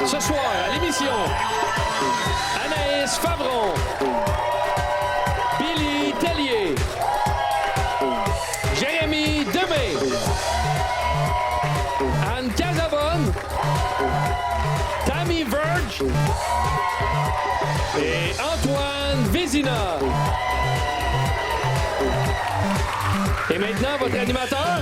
Ce soir, à l'émission, Anaïs Favron, Billy Tellier, Jérémy Demé, Anne Casabonne, Tammy Verge et Antoine Vézina. Et maintenant, votre animateur?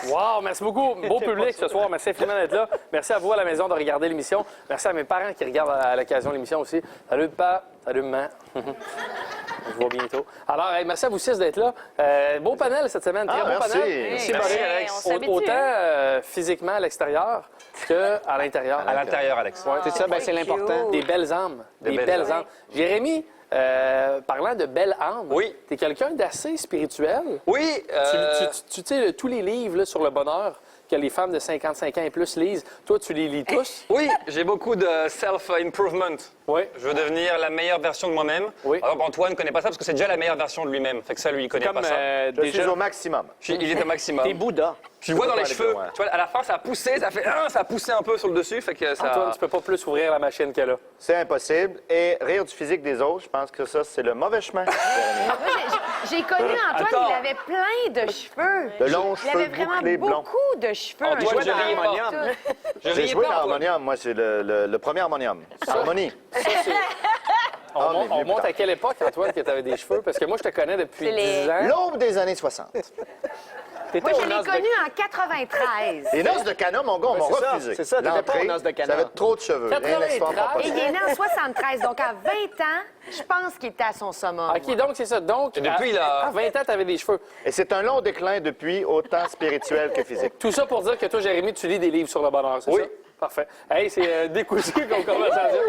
Wow, merci beaucoup. Beau public ce soir. Merci infiniment d'être là. Merci à vous à la maison de regarder l'émission. Merci à mes parents qui regardent à l'occasion de l'émission aussi. Salut, papa. Salut, maman. On se voit bientôt. Alors, hey, merci à vous six d'être là. Beau panel cette semaine. Très beau panel. Merci, Alex. Autant physiquement à l'extérieur qu'à l'intérieur. À l'intérieur, Alex. Ouais, c'est ça, ben, c'est l'important. Des belles âmes. Des belles âmes. Jérémy, parlant de belles âmes, oui. Tu es quelqu'un d'assez spirituel. Oui. Tu sais, tous les livres là, sur le bonheur que les femmes de 55 ans et plus lisent, toi, tu les lis tous? Oui, j'ai beaucoup de self-improvement. Oui. Je veux devenir la meilleure version de moi-même. Oui. Par exemple, Antoine ne connaît pas ça parce que c'est déjà la meilleure version de lui-même. Fait que ça, lui, il connaît pas ça. Je suis au maximum. Il est au maximum. T'es Bouddha. Tu le vois dans les aller cheveux. plus loin. Tu vois, à la fin, ça a poussé, ça a poussé un peu sur le dessus. Fait que ça... Antoine, tu peux pas plus ouvrir la machine qu'elle a. C'est impossible. Et rire du physique des autres, je pense que ça, c'est le mauvais chemin. J'ai connu Antoine, Attends. il avait plein de cheveux. De longs Il cheveux avait vraiment bouclés blonds. beaucoup de cheveux. Antoine, Un je jour, riais pas. tout. Je J'ai riais joué pas, dans Antoine. Harmonium. Moi, c'est le premier Harmonium. Harmonie. On monte à quelle époque, Antoine, que tu avais des cheveux? Parce que moi, je te connais depuis C'est les- 10 ans. L'aube des années 60. Moi, je l'ai connu en 93. Les noces de Cana, mon gars, on m'a c'est ça, refusé. c'est ça, t'étais pas aux L'entrée, noces de Cana. J'avais trop de cheveux. Rien 93. d'export pas Et il possible. est né en 73, donc à 20 ans, je pense qu'il était à son summum. OK, donc c'est ça. Donc, Et depuis, à 20 ans, tu avais des cheveux. Et c'est un long déclin depuis, autant spirituel que physique. Tout ça pour dire que toi, Jérémy, tu lis des livres sur le bonheur, c'est Oui. ça? Parfait. Hey, c'est décousu comme conversation.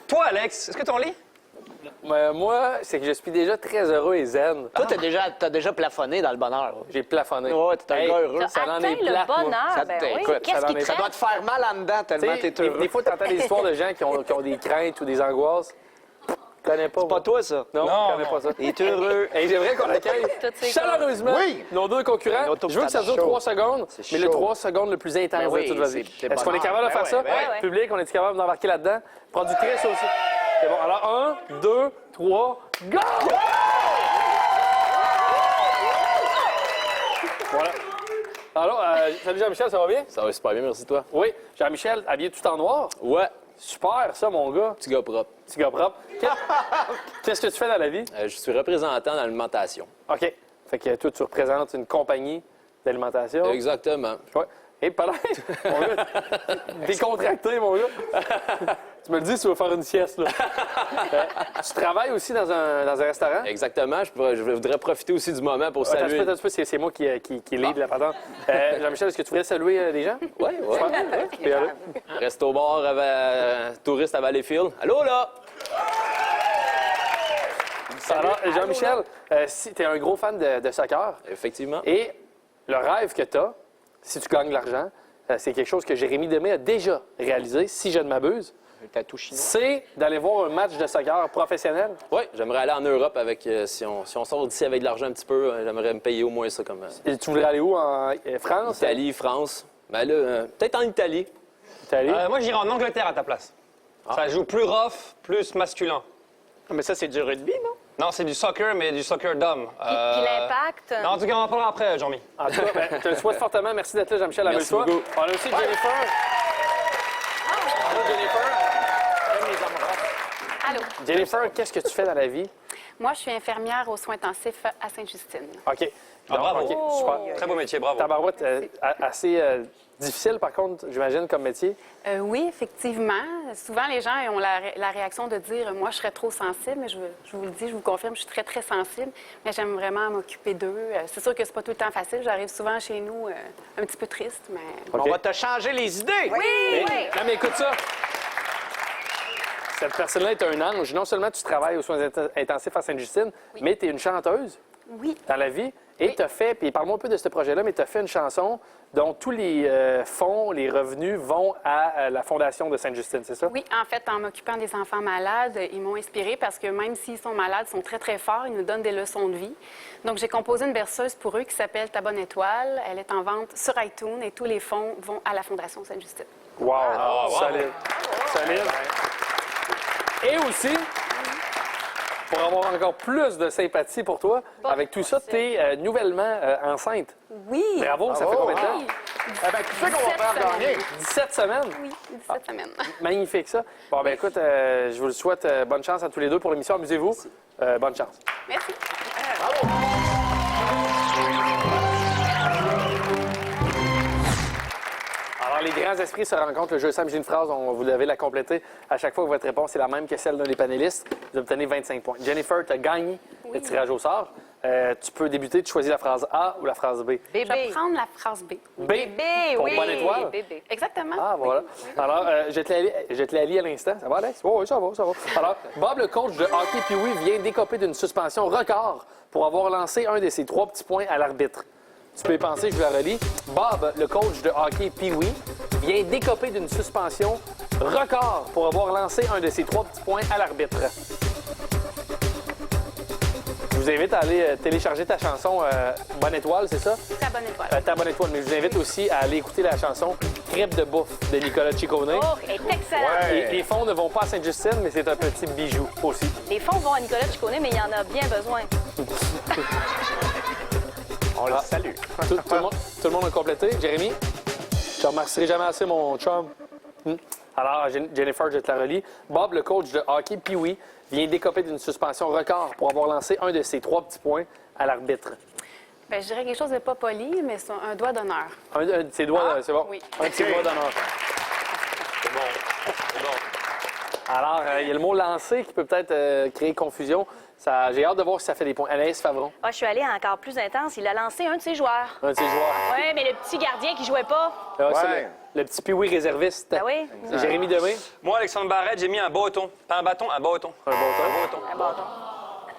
Toi, Alex, est-ce que tu en lis? Moi, c'est que je suis déjà très heureux et zen. Toi, t'as déjà plafonné dans le bonheur. J'ai plafonné. Ouais, t'es un Hey, gars heureux. Ça en Atteint est le plate, moi. bonheur, Ça ben t'écoute, oui. ça Qu'est-ce en qui est- te Ça doit te faire mal en dedans tellement Tu sais, t'es heureux. des fois, tu entends des histoires de gens qui ont des craintes ou des angoisses. Je connais pas. C'est pas toi, ça. Non, Non, je connais pas ça. Il est heureux. Hey, j'aimerais qu'on accueille Toutes ces chaleureusement Oui. nos deux concurrents. Un auto Je veux que ça dure chaud. 3 secondes, C'est mais le chaud. 3 secondes le plus intense Ben oui, de toute vas-y. c'est Est-ce qu'on est bonheur. capable de faire Ben ça? ouais, ben ouais. Public, on est capable d'embarquer là-dedans? Productrice aussi. C'est bon. Alors, 1, 2, 3, go! Voilà. Alors, salut Jean-Michel, ça va bien? Ça va super bien, merci toi. Oui. Jean-Michel, habillé tout en noir? Ouais, Super, ça, mon gars. petit gars propre. Petit gars propre. Qu'est-ce que tu fais dans la vie? Je suis représentant dans l'alimentation. OK. Fait que toi, tu représentes une compagnie d'alimentation. Exactement. Ouais. Et pas mon gars, décontracté, mon gars. Tu me le dis si tu veux faire une sieste, là. Tu travailles aussi dans un restaurant? Exactement. Je voudrais profiter aussi du moment pour Attends un saluer. peu, attends un peu, c'est moi qui lead la patente. Jean-Michel, est-ce que tu voudrais saluer les gens? Oui, oui. Puis, allô? Resto bar touriste à Valleyfield. Allô, là? Alors, Jean-Michel, si tu es un gros fan de soccer, Effectivement. et le rêve que tu as, si tu gagnes de l'argent, c'est quelque chose que Jérémy Demé a déjà réalisé, si je ne m'abuse, T'as tout chinois. c'est d'aller voir un match de soccer professionnel. Oui, j'aimerais aller en Europe avec. Si on sort d'ici avec de l'argent un petit peu, j'aimerais me payer au moins ça comme. Et tu voudrais aller où? En France? Italie, France. Ben là, peut-être en Italie. Italie? Moi, j'irai en Angleterre à ta place. Ça joue plus rough, plus masculin. Mais ça, c'est du rugby, non? Non, c'est du soccer, mais du soccer d'homme. Puis l'impact. Non, en tout cas, on en parlera après, Jean-Mi. En tout cas, je te le souhaite fortement. Merci d'être là, Jean-Michel. Merci Amuse-toi. beaucoup. On a aussi Jennifer. Allô, Jennifer. Allô. Jennifer, qu'est-ce que tu fais dans la vie? Moi, je suis infirmière aux soins intensifs à Sainte-Justine. OK. Ah, bravo. OK, super. Très beau métier, bravo. Tabarouette, assez difficile, par contre, j'imagine, comme métier. Oui, effectivement. Souvent, les gens ont la réaction de dire « moi, je serais trop sensible », mais je vous le dis, je vous confirme, je suis très, très sensible, mais j'aime vraiment m'occuper d'eux. C'est sûr que c'est pas tout le temps facile. J'arrive souvent chez nous un petit peu triste, mais... OK. On va te changer les idées. Oui, oui. Non, mais écoute ça. Cette personne-là est un ange. Non seulement tu travailles aux soins intensifs à Sainte-Justine, mais tu es une chanteuse Oui. dans la vie. Et tu as fait, puis parle-moi un peu de ce projet-là, mais tu as fait une chanson dont tous les fonds, les revenus vont à la Fondation de Sainte-Justine, c'est ça? Oui, en fait, en m'occupant des enfants malades, ils m'ont inspirée parce que même s'ils sont malades, ils sont très, très forts, ils nous donnent des leçons de vie. Donc, j'ai composé une berceuse pour eux qui s'appelle Ta bonne étoile. Elle est en vente sur iTunes et tous les fonds vont à la Fondation Sainte-Justine. Wow! Solide. Solide. Et aussi, pour avoir encore plus de sympathie pour toi, avec tout ça, tu es nouvellement enceinte. Oui! Bravo, ça fait combien de temps? Oui. Eh bien, qui c'est qu'on va faire gagner? 17 semaines? Oui, 17 semaines. Magnifique, ça. Bon, ben écoute, je vous le souhaite bonne chance à tous les deux pour l'émission. Amusez-vous. Bonne chance. Merci. Alors, les grands esprits se rencontrent. Le jeu Sam, j'ai une phrase, vous devez la compléter. À chaque fois que votre réponse est la même que celle d'un des panélistes, vous obtenez 25 points. Jennifer, tu as gagné le tirage au sort. Tu peux débuter, tu choisis la phrase A ou la phrase B. Je vais prendre la phrase B. B, Bébé, pour oui. bonne étoile. Bébé. Exactement. Ah, voilà. Alors, je te la lis à l'instant. Ça va, Alex? Oui, ça va, ça va. Alors, Bob, le coach de hockey Pee-Wee, vient d'écoper d'une suspension record pour avoir lancé un de ses 3 petits points à l'arbitre. Tu peux y penser, je vous la relis. Bob, le coach de hockey Pee-Wee, vient d'écoper d'une suspension record pour avoir lancé un de ses 3 petits points à l'arbitre. Je vous invite à aller télécharger ta chanson Bonne Étoile, c'est ça? Ta bonne étoile. Ta Bonne Étoile. Mais je vous invite aussi à aller écouter la chanson Crêpe de bouffe de Nicolas Ciccone. Oh, elle est excellente. Les fonds ne vont pas à Sainte-Justine, mais c'est un petit bijou aussi. Les fonds vont à Nicolas Ciccone, mais il y en a bien besoin. On le salue. Tout le monde a complété. Jérémy, je te remercierai jamais assez, mon chum. Alors, Jennifer, je te la relis. Bob, le coach de hockey Pee-Wee, vient d'écoper d'une suspension record pour avoir lancé un de ses 3 petits points à l'arbitre. Ben, je dirais quelque chose de pas poli, mais c'est un doigt d'honneur. Un de ses doigts, c'est bon? oui. Un de ses doigts d'honneur. C'est bon. Alors, il y a le mot lancer qui peut peut-être créer confusion. J'ai hâte de voir si ça fait des points. Anaïs Favron, Ah, je suis allée encore plus intense. Il a lancé un de ses joueurs. un de ses joueurs. Oui, mais le petit gardien qui jouait pas. Ah, c'est Ouais. le petit Pee-Wee réserviste. Ben oui. C'est Jérémy Demé. Moi, Alexandre Barrette, j'ai mis un bâton. Pas un bâton, un bâton. Un bon temps. Un bâton.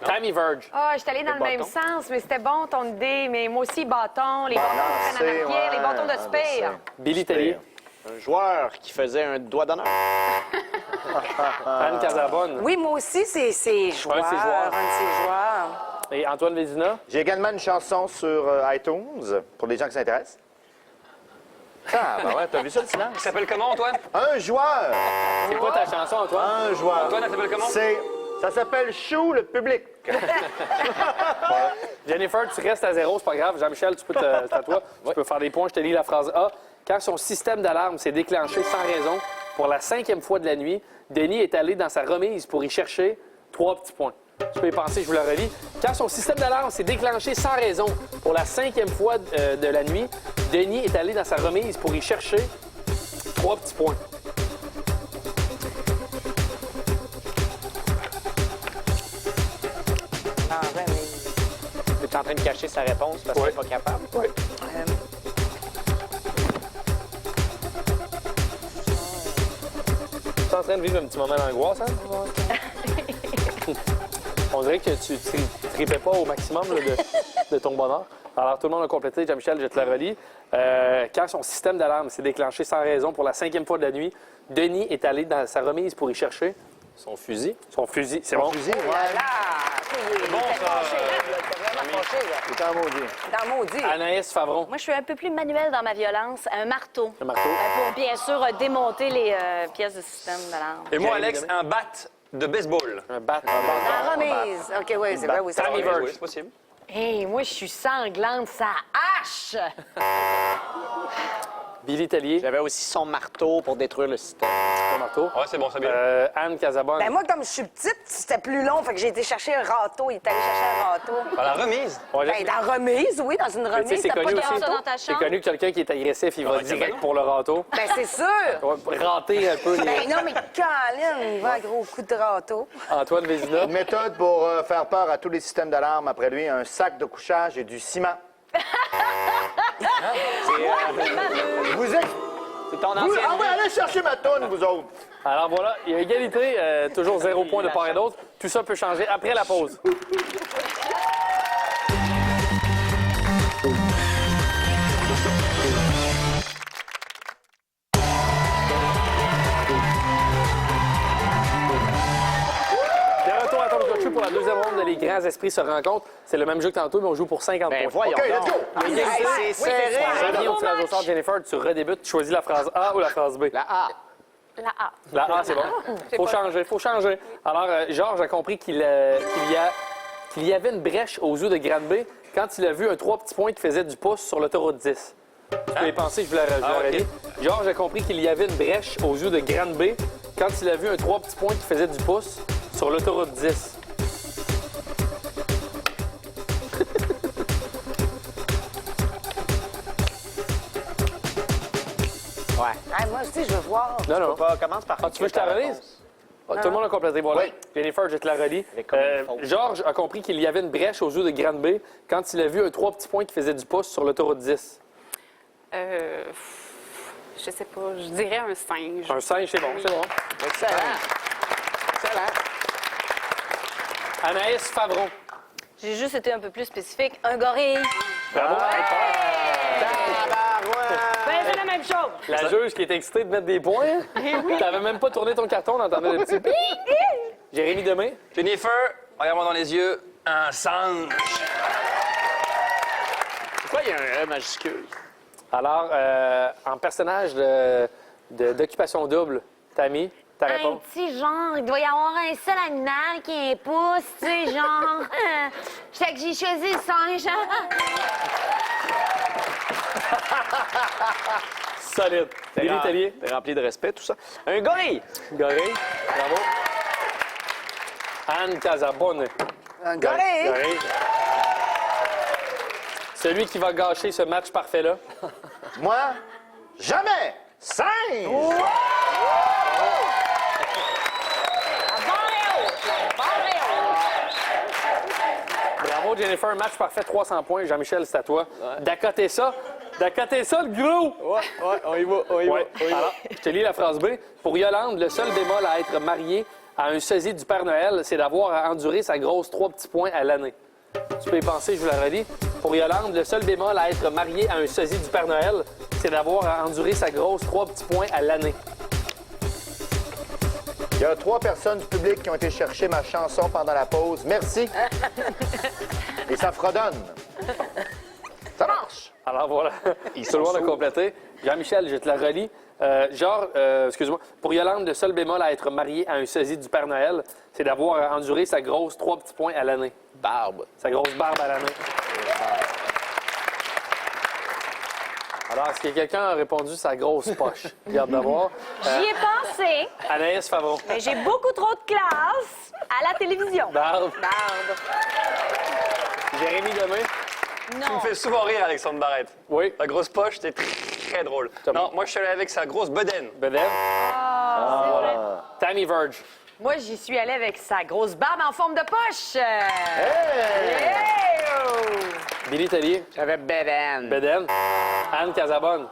Tammy Verge. Ah, je suis allée dans le même sens, mais c'était bon ton idée. Mais moi aussi, bâton, les bâtons qui prennent en arrière, les bâtons de spire. Billy Tellier. Un joueur qui faisait un doigt d'honneur. Anne Casabonne. Oui, moi aussi, c'est joueur. Un de ses joueurs. Un de ses joueurs. Et Antoine Vézina. J'ai également une chanson sur iTunes, pour les gens qui s'intéressent. Ah, ben ouais, t'as vu ça, le silence? Tu t'appelles comment, Antoine? Un joueur! C'est quoi ta chanson, Antoine? Un joueur. Antoine, elle s'appelle comment? Ça s'appelle Chou le public. Jennifer, tu restes à 0, c'est pas grave. Jean-Michel, c'est à toi. Tu peux faire des points. Je te lis la phrase A. Quand son système d'alarme s'est déclenché sans raison pour la 5e fois de la nuit, Denis est allé dans sa remise pour y chercher 3 petits points. Tu peux y penser, je vous le relis. Quand son système d'alarme s'est déclenché sans raison pour la 5e fois de la nuit, Denis est allé dans sa remise pour y chercher 3 petits points. Ah, ouais, mais... Il est en train de cacher sa réponse parce qu'il n'est pas capable. Oui. Tu es en train de vivre un petit moment d'angoisse, hein? On dirait que tu ne tripais pas au maximum là, de ton bonheur. Alors, tout le monde a complété. Jean-Michel, je te la relis. Quand son système d'alarme s'est déclenché sans raison pour la 5e fois de la nuit, Denis est allé dans sa remise pour y chercher Son fusil. son fusil. C'est bon? Fusil, ouais. C'est bon, ça. vraiment fâché, là. C'est un maudit. Dans maudit. Anaïs Favron. Moi, je suis un peu plus manuelle dans ma violence. Un marteau. Le marteau. Pour, bien sûr, démonter les pièces de système d'alarme. Et moi, Jérémy Alex, Demé. un bat de baseball. Un bat. La remise. OK, oui, c'est vrai, oui, c'est Tammy vrai. Verge. Oui, c'est possible. Hey, moi, je suis sanglante, ça hache! Billy Tellier. J'avais aussi son marteau pour détruire le système. Le marteau. Ouais, c'est bon, c'est bien. Anne Casabonne. Ben moi, comme je suis petite, c'était plus long, fait que j'ai été chercher un râteau. Il est allé chercher un râteau. Par la remise. Ouais, Ben, dans remise, oui, dans une mais tu sais, remise. c'est T'as pas connu de aussi. garde ça dans ta C'est chambre? connu que quelqu'un qui est agressif, il va Ouais, c'est direct bon. pour le râteau. Ben, c'est sûr! Ouais, rater un peu les... Ben non, mais Caroline, il va à gros coup de râteau. Antoine Vézina. Une méthode pour faire peur à tous les systèmes d'alarme après lui, un sac de couchage et du ciment. Vous êtes... C'est ton Vous, ancien. ah ouais, allez chercher ma toune, vous autres. Alors voilà, il y a égalité, toujours 0 points de part et d'autre. Tout ça peut changer après la pause. la deuxième ronde de Les Grands Esprits se rencontrent. C'est le même jeu que tantôt, mais on joue pour 50 Ben points. voyons OK, let's donc. go! Hey, c'est serré. Ça vient au tirage au sort, Jennifer. Tu redébutes. Tu choisis la phrase A ou la phrase B. La A. La A. La A, c'est bon. Faut changer. Alors, Georges a compris qu'il y avait une brèche au zoo de Granby quand il a vu un 3 petits points qui faisait du pouce sur l'autoroute 10. Tu peux y penser, je vous l'aurais dit. Georges a compris qu'il y avait une brèche au zoo de Granby quand il a vu un 3 petits points qui faisait du pouce sur l'autoroute 10. Ouais. Moi aussi, je veux voir. Non, non. Commence par. Ah, tu veux que je te la relise? Ah, tout le monde a complété. Voilà. Oui. Jennifer, je te la relis. comme une faute. Georges a compris qu'il y avait une brèche au zoo de Granby quand il a vu un 3 petits points qui faisait du pouce sur l'autoroute 10. Je sais pas, je dirais un singe. Un singe, c'est bon, c'est bon. Excellent. Excellent. Anaïs Favron. J'ai juste été un peu plus spécifique. Un gorille. Bravo. Ben, c'est la même chose. La juge qui est excitée de mettre des points. T'avais même pas tourné ton carton, t'entendais le petit... Jérémy Demé. Jennifer, regarde-moi dans les yeux. Un singe. Pourquoi il y a un E majuscule? Alors, en personnage d'occupation double, Tammy, ta Un réponse? petit genre, il doit y avoir un seul animal qui a un pouce, tu sais, genre. Fait que j'ai choisi le singe. Solide. Billy Tellier. T'es rempli de respect, tout ça. Un gorille. Gorille. Bravo. Anne Casabonne. Gorille! Gorille. Celui qui va gâcher ce match parfait-là. Moi, jamais! Singe! Bravo, Jennifer. Match parfait, 300 points. Jean-Michel, c'est à toi. D'accoter ça. D'accoter ça, le gros! Ouais, on y va, on y va. Ouais. Alors, je te lis la phrase B. Pour Yolande, le seul bémol à être marié à un sosie du Père Noël, c'est d'avoir à endurer sa grosse 3 petits points à l'année. Tu peux y penser, je vous la relis. Pour Yolande, le seul bémol à être marié à un sosie du Père Noël, c'est d'avoir à endurer sa grosse 3 petits points à l'année. Il y a 3 personnes du public qui ont été chercher ma chanson pendant la pause. Merci. Et ça fredonne. Ça marche. Alors voilà, tout le monde a complété. Jean-Michel, je te la relis. Excuse-moi, pour Yolande, le seul bémol à être marié à un sosie du Père Noël, c'est d'avoir à endurer sa grosse 3 petits points à l'année. Barbe. Sa grosse barbe à l'année. Alors, est-ce que quelqu'un a répondu sa grosse poche? Regarde d'avoir. J'y ai pensé, Anaïs Favron. mais j'ai beaucoup trop de classe à la télévision. Barbe. Jérémy Demé. Tu me fais souvent rire, Alexandre Barrette. Oui. La grosse poche, c'était très drôle. Non, moi, je suis allé avec sa grosse bedaine. Bedev. Voilà. Tammy Verge. Moi, j'y suis allée avec sa grosse barbe en forme de poche. Billy Tellier. J'avais Beden. Beden. Anne Casabonne.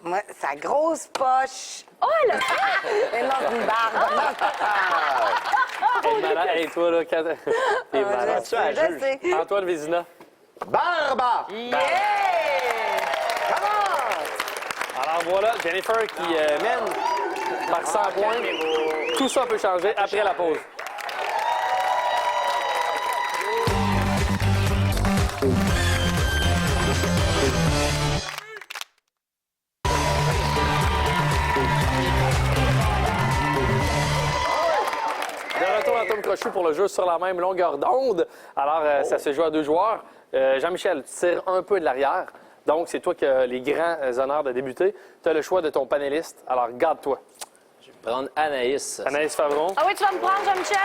Moi, sa grosse poche. Oh, elle a Elle lance une barbe. T'es malade. Hey, toi, là, quand... T'es malade. Tu as Je sais. Antoine Vézina. Barba! Alors voilà, Jennifer qui mène par 100 points. Tout ça peut changer après la pause. De retour à Tom Crochou pour le jeu sur la même longueur d'onde. Alors, ça se joue à 2 joueurs. Jean-Michel, tu tires un peu de l'arrière. Donc, c'est toi qui as les grands honneurs de débuter. Tu as le choix de ton panéliste. Alors, garde-toi. Prendre Anaïs. Anaïs Favron. Ah oui, tu vas me prendre, Jean-Michel?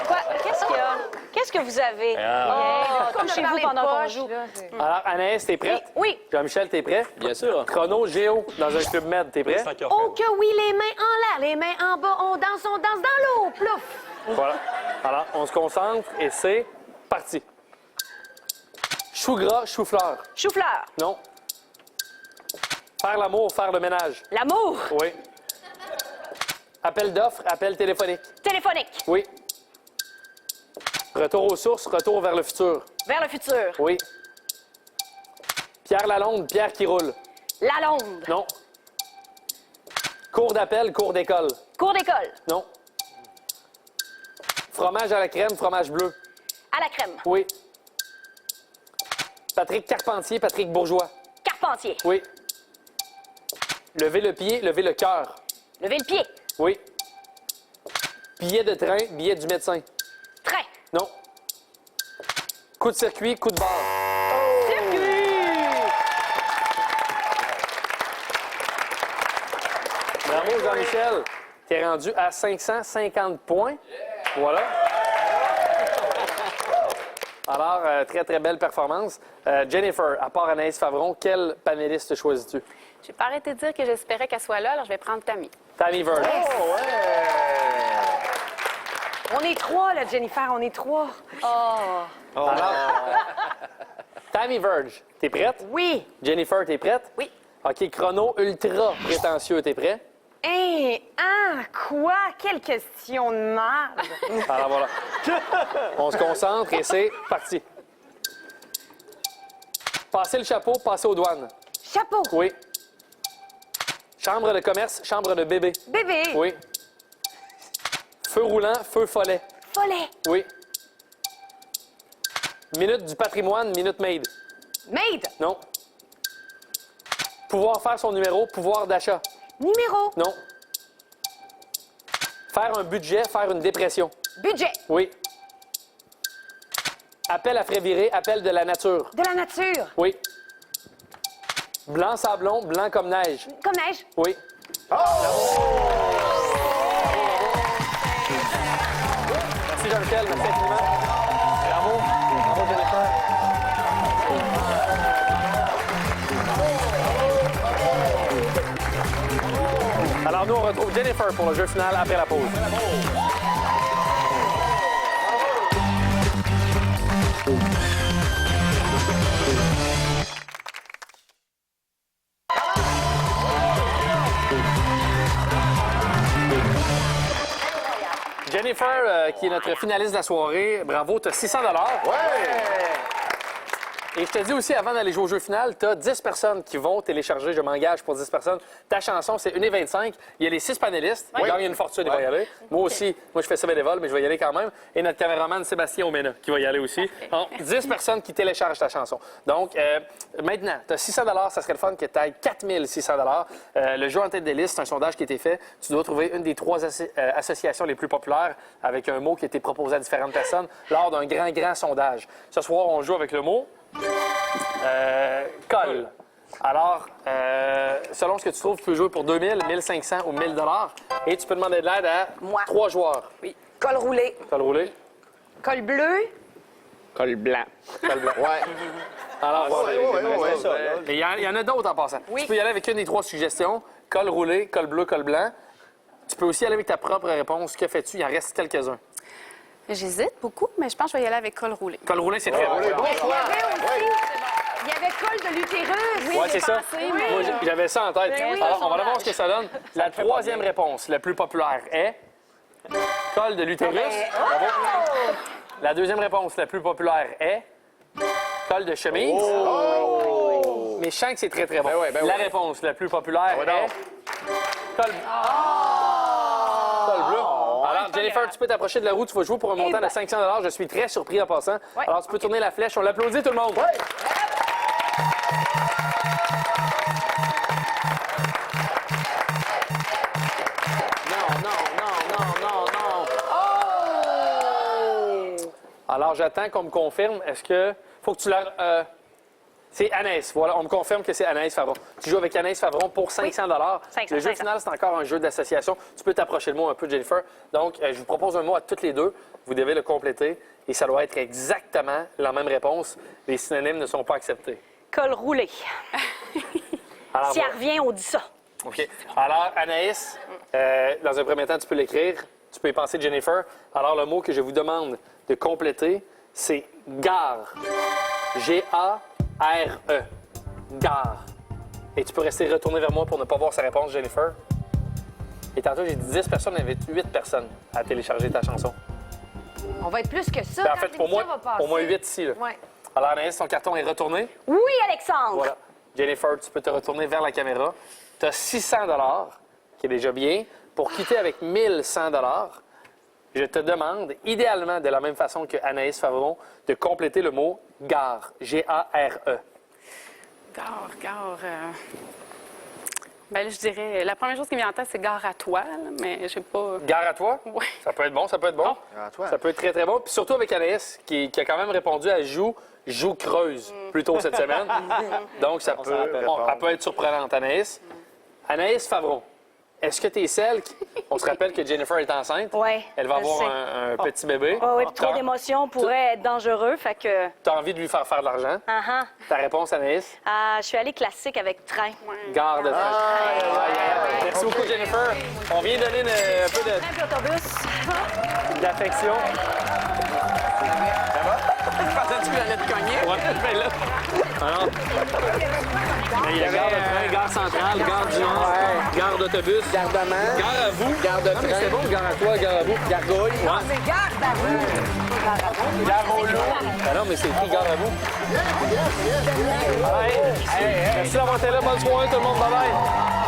Quoi? Qu'est-ce qu'il y a? Qu'est-ce que vous avez? Comme chez vous pendant qu'on joue. Alors, Anaïs, t'es prête? Oui. Jean-Michel, t'es prêt? Bien sûr. Chrono Géo dans un club med, t'es prêt? Oh que oui, les mains en l'air, les mains en bas, on danse dans l'eau. Plouf! Voilà. Alors, on se concentre et c'est parti. Chou gras, chou-fleur. Chou-fleur. Non. Faire l'amour, faire le ménage. L'amour. Oui. Appel d'offres, appel téléphonique. Téléphonique. Oui. Retour aux sources, retour vers le futur. Vers le futur. Oui. Pierre Lalonde, Pierre qui roule. La Londe. Non. Cours d'appel, cours d'école. Cours d'école. Non. Fromage à la crème, fromage bleu. À la crème. Oui. Patrick Carpentier, Patrick Bourgeois. Carpentier. Oui. Lever le pied, lever le cœur. Lever le pied. Oui. Billet de train, billet du médecin. Train. Non. Coup de circuit, coup de barre. Bravo, Jean-Michel. T'es rendu à 550 points. Voilà. Alors, très, très belle performance. Jennifer, à part Anaïs Favron, quel panéliste choisis-tu? J'ai pas arrêté de dire que j'espérais qu'elle soit là, alors je vais prendre Tammy. Tammy Verge. On est 3, là, Jennifer, on est 3. Alors, Tammy Verge, t'es prête? Oui. Jennifer, t'es prête? Oui. OK, chrono ultra prétentieux, t'es prêt? Quoi? Quelle question de merde. Alors voilà. On se concentre et c'est parti. Passer le chapeau, passer aux douanes. Chapeau. Oui. Chambre de commerce, chambre de bébé. Bébé. Oui. Feu roulant, feu follet. Follet. Oui. Minute du patrimoine, minute maid. Maid. Non. Pouvoir faire son numéro, pouvoir d'achat. Numéro. Non. Faire un budget, faire une dépression. Budget. Oui. Appel à Fréviré, appel de la nature. De la nature. Oui. Blanc sablon, blanc comme neige. Comme neige. Oui. Merci Jean-Michel, merci infiniment. Bravo. Bravo Jennifer. Alors nous, on retrouve Jennifer pour le jeu final après la pause. Jennifer, qui est notre finaliste de la soirée, bravo, tu as 600 $. Ouais! Et je te dis aussi, avant d'aller jouer au jeu final, tu as 10 personnes qui vont télécharger, je m'engage pour 10 personnes. Ta chanson, c'est 1,25 $. Il y a les 6 panélistes. Ils gagnent une fortune, ils vont y aller. Moi aussi, moi je fais ça bénévole, mais je vais y aller quand même. Et notre caméraman Sébastien Omena qui va y aller aussi. Donc, 10 personnes qui téléchargent ta chanson. Donc, maintenant, tu as 600 $. Ça serait le fun que tu ailles 4 600 $. Le jeu en tête des listes, c'est un sondage qui a été fait. Tu dois trouver une des 3 associations les plus populaires avec un mot qui a été proposé à différentes personnes lors d'un grand sondage. Ce soir, on joue avec le mot... colle. Alors, selon ce que tu trouves, tu peux jouer pour 2000, 1500 ou 1000 $. Et tu peux demander de l'aide à Moi. 3 joueurs. Oui. Col roulé. Col roulé. Col bleu. Col blanc. Col blanc. Ouais. Alors, Ouais. mais il y en a d'autres en passant. Oui. Tu peux y aller avec une des 3 suggestions. Col roulé, col bleu, col blanc. Tu peux aussi aller avec ta propre réponse. Que fais-tu? Il en reste quelques-uns. J'hésite beaucoup, mais je pense que je vais y aller avec col roulé. Col roulé, c'est très bon. Bon Il y choix. avait aussi. Il y avait col de l'utérus. Oui, c'est ça. Moi, j'avais ça en tête. Ben oui, Alors, on va aller sondage. voir ce que ça donne. La troisième réponse, la plus populaire, est col de l'utérus. Bravo. La deuxième réponse, la plus populaire, est col de chemise. Mais je sens que c'est très, très bon. Ben oui. La réponse la plus populaire Ben est col... Col bleu. Alors, Jennifer, tu peux t'approcher de la roue. Tu vas jouer pour un montant de 500 $. Je suis très surpris en passant. Alors, tu peux tourner la flèche. On l'applaudit, tout le monde. Alors, j'attends qu'on me confirme. Est-ce que... Faut que tu la... C'est Anaïs. Voilà, on me confirme que c'est Anaïs Favron. Tu joues avec Anaïs Favron pour 500 $. 500, Le jeu 500. final, c'est encore un jeu d'association. Tu peux t'approcher de moi un peu, Jennifer. Donc, je vous propose un mot à toutes les deux. Vous devez le compléter. Et ça doit être exactement la même réponse. Les synonymes ne sont pas acceptés. Col roulé. Alors, Si elle voilà. revient, on dit ça. OK. Alors, Anaïs, dans un premier temps, tu peux l'écrire. Tu peux y penser, Jennifer. Alors, le mot que je vous demande de compléter, c'est gare. G-A-R-E. Gare. Et tu peux rester retourné vers moi pour ne pas voir sa réponse, Jennifer. Et tantôt, j'ai dit 10 personnes, il y avait 8 personnes à télécharger ta chanson. On va être plus que ça. Ben, en quand fait, l'émission va passer. au moins 8 ici. Là. Ouais. Alors, Anaïs, ton carton est retourné. Oui, Alexandre. Voilà. Jennifer, tu peux te retourner vers la caméra. Tu as 600 $, qui est déjà bien. Pour quitter avec 1100 $, je te demande, idéalement de la même façon que Anaïs Favron, de compléter le mot gare. G-A-R-E. Gare. Ben là, je dirais, la première chose qui me vient en tête, c'est gare à toi, là, mais j'ai pas. Gare à toi? Ouais. Ça peut être bon, ça peut être bon. Gare à toi. Ça peut être très, très bon. Puis surtout avec Anaïs, qui a quand même répondu à joue creuse plus tôt cette semaine. Donc, ça peut, elle peut être surprenante, Anaïs. Anaïs Favron, est-ce que tu es celle qui... On se rappelle que Jennifer est enceinte. Oui. Elle va je avoir sais. un petit bébé. Oui, puis trop d'émotions pourrait être dangereux, fait que... Tu as envie de lui faire de l'argent. Uh-huh. Ta réponse, Anaïs? Je suis allée classique avec train. Garde de train. Merci beaucoup, Jennifer. On vient donner un peu Train puis autobus. d'affection. Pensais-tu que j'allais te cogner? Ouais, mais là. Alors, il y a gare de train, gare centrale, gare du Nord, gare d'autobus, Gardement. gare à vous. Gare de Non, mais train. c'est bon, gare à toi, gare à vous. Gargouille. Gare au loup. Ah non, mais c'est écrit gare à vous. Merci d'avoir été là. Bonne soirée, tout le monde. Bye-bye.